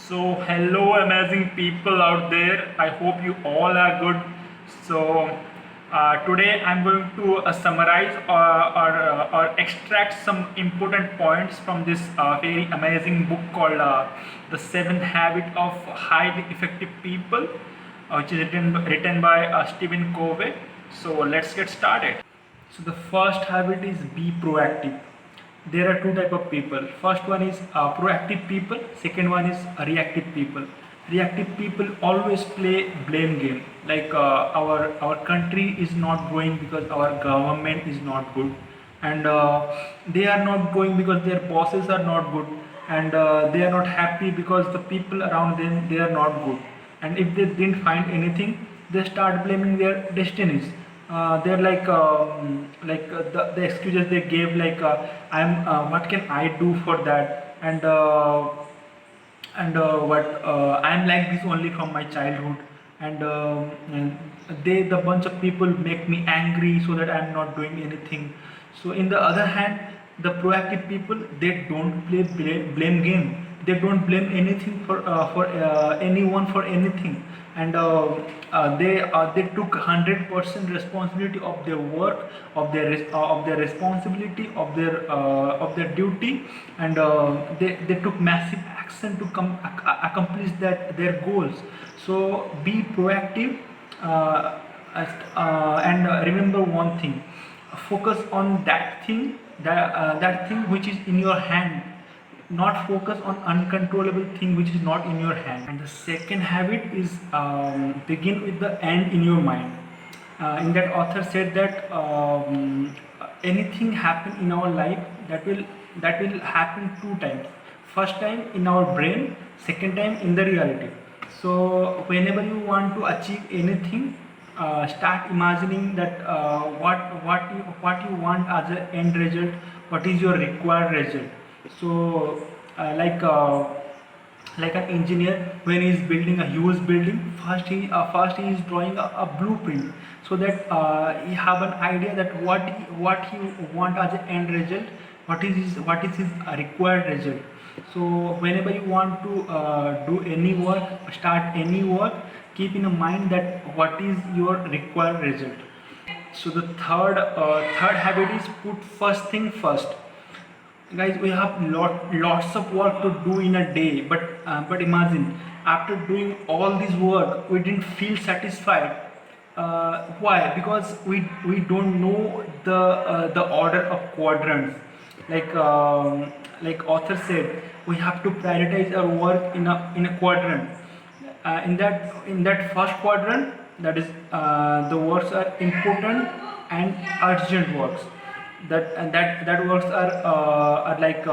So, hello, amazing people out there. I hope you all are good. So, today I'm going to summarize or extract some important points from this very amazing book called The Seventh Habit of Highly Effective People, which is written by Stephen Covey. So, let's get started. So, the first habit is be proactive. There are two type of people. First one is proactive people, second one is reactive people. Reactive people always play blame game, like our country is not growing because our government is not good, and they are not growing because their bosses are not good, and they are not happy because the people around them, they are not good, and if they didn't find anything, they start blaming their destinies. They're the excuses they gave, like I'm what can I do for that, and what I'm like this only from my childhood, and they, the bunch of people, make me angry so that I'm not doing anything. So in the other hand, the proactive people, they don't play blame game. They don't blame anything for anyone for anything, and they took 100% responsibility of their work, of their responsibility, of their duty, and they took massive action to accomplish that their goals. So be proactive, and remember one thing: focus on that thing which is in your hand, not focus on uncontrollable thing which is not in your hand. And the second habit is begin with the end in your mind. In that, author said that anything happen in our life, that will happen two times. First time in our brain, second time in the reality. So whenever you want to achieve anything, start imagining that what you want as an end result, what is your required result. So like an engineer, when he is building a huge building, first he is drawing a blueprint, so that he have an idea that what he want as an end result, what is his required result. So whenever you want to do any work, start any work, keep in mind that what is your required result. So the third habit is put first thing first. Guys, we have lots of work to do in a day, but imagine, after doing all this work, we didn't feel satisfied. Why? Because we don't know the order of quadrants. Like author said, we have to prioritize our work in a quadrant. In that first quadrant, that is, the works are important and urgent works. That works are like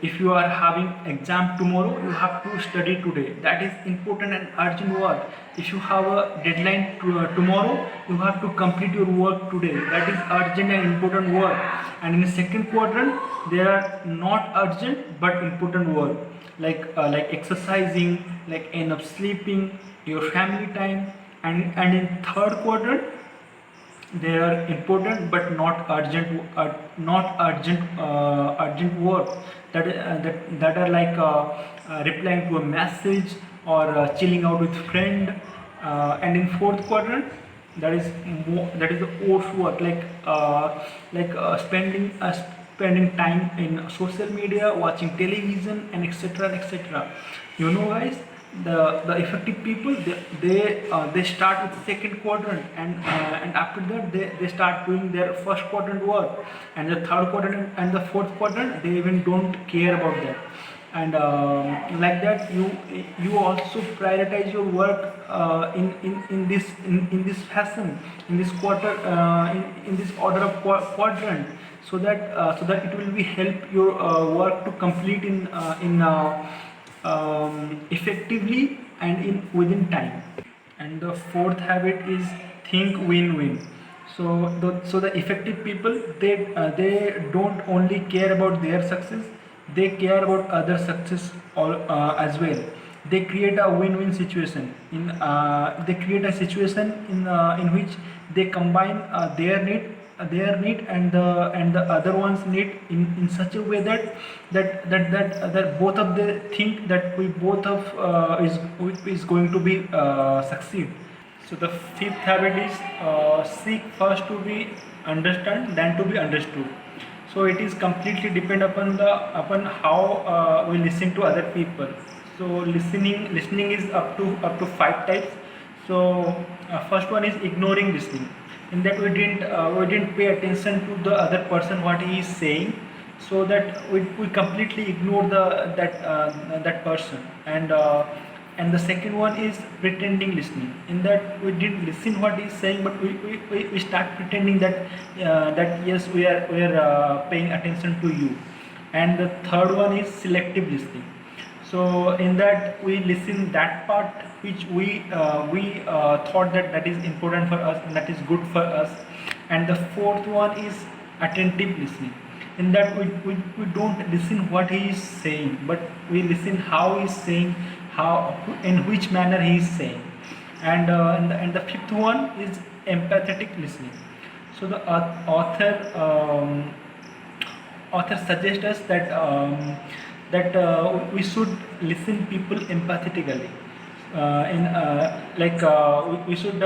if you are having exam tomorrow, you have to study today. That is important and urgent work. If you have a deadline tomorrow, you have to complete your work today. That is urgent and important work. And in the second quadrant, there are not urgent but important work, like exercising, like enough sleeping, your family time. And in third quadrant, they are important but not urgent work, that are like replying to a message, or chilling out with friend. And in fourth quadrant, that is the oath work, spending time in social media, watching television, and etc, etc. Guys, the effective people, they start with second quadrant, and after that they start doing their first quadrant work, and the third quadrant and the fourth quadrant, they even don't care about that. And like that, you also prioritize your work in this fashion, in this in this order of quadrant, so that it will be help your work to complete effectively and in within time. And the fourth habit is think win-win. So the effective people, they don't only care about their success, they care about other success as well. They create a win-win situation. They create a situation in which they combine their need their need and the other one's need in such a way that both of the think that we both of is going to be succeed. So the fifth habit is seek first to be understand than to be understood. So it is completely depend upon the upon how we listen to other people. So listening is up to five types. So first one is ignoring listening. In that we didn't pay attention to the other person what he is saying, so that we completely ignore that person. And the second one is pretending listening. In that we didn't listen what he's saying, but we start pretending that yes, we are paying attention to you. And the third one is selective listening. So in that we listen that part which we thought that is important for us and that is good for us. And the fourth one is attentive listening. In that we don't listen what he is saying, but we listen how he is saying, how in which manner he is saying. And the fifth one is empathetic listening. So the author suggests us that we should listen people empathetically. We should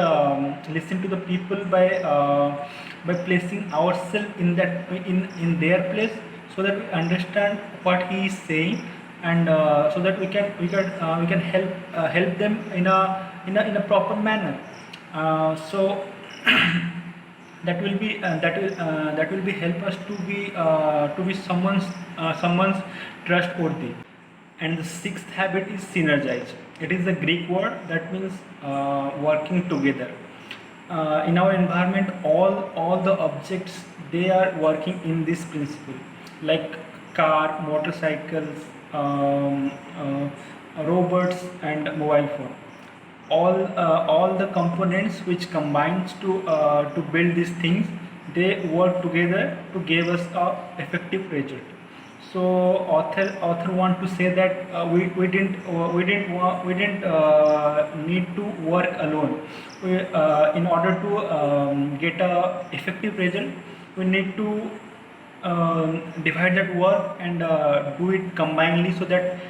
listen to the people by placing ourselves in their place, so that we understand what he is saying, and so that we can help them in a proper manner. So that will be help us to be someone's trustworthy. And the sixth habit is synergize. It is a Greek word that means working together. In our environment, all the objects, they are working in this principle, like car, motorcycles, robots, and mobile phone. All the components which combines to build these things, they work together to give us a effective result. So author want to say that we didn't need to work alone. In order to get a effective result, we need to divide that work and do it combinedly, so that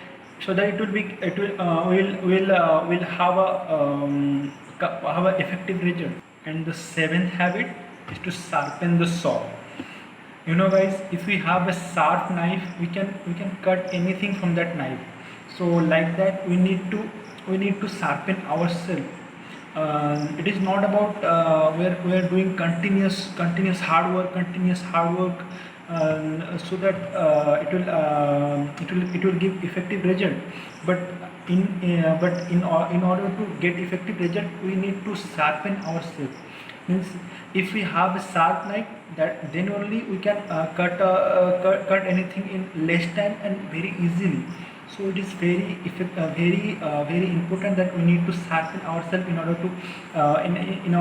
it will be it will have a effective result. And the seventh habit is to sharpen the saw. Guys, if we have a sharp knife, we can cut anything from that knife. So like that, we need to sharpen ourselves. It is not about we're doing continuous hard work, so that it will give effective result. But in order to get effective result, we need to sharpen ourselves. Means, if we have a sharp knife, that then only we can cut anything in less time and very easily. So it is very important that we need to sharpen ourselves in order to in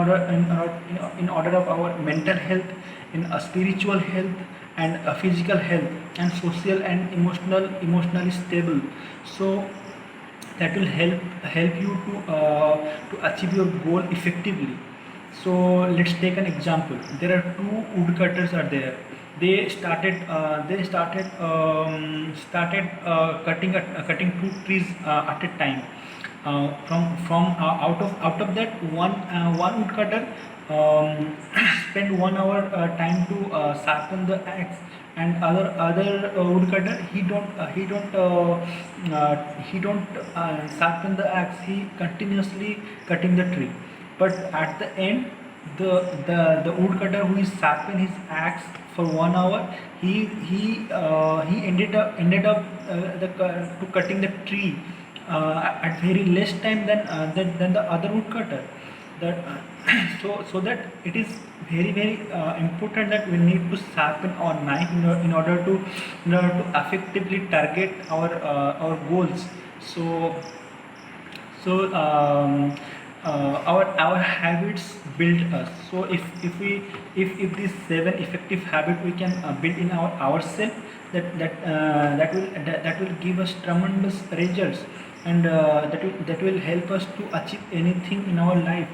order of our mental health, in spiritual health, and physical health, and social and emotionally stable. So that will help you to achieve your goal effectively. So let's take an example. There are two woodcutters are there. They started cutting two trees at a time. From out of that, one woodcutter spent 1 hour time to sharpen the axe, and other woodcutter, he don't sharpen the axe. He continuously cutting the tree, but at the end, the woodcutter who is sharpen his axe for 1 hour, he ended up to cutting the tree at very less time than the other woodcutter. That so that it is very important that we need to sharpen our knife in order to effectively target our goals. So our habits build us. So if these 7 effective habits we can build in ourselves, that will give us tremendous results, and that will help us to achieve anything in our life.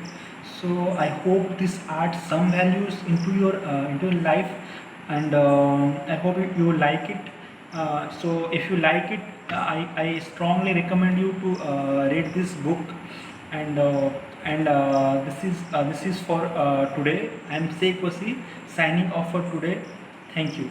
So I hope this adds some values into your life, and I hope you like it. So if you like it, I strongly recommend you to read this book. And this is for today. I am Sekwasi signing off for today. Thank you.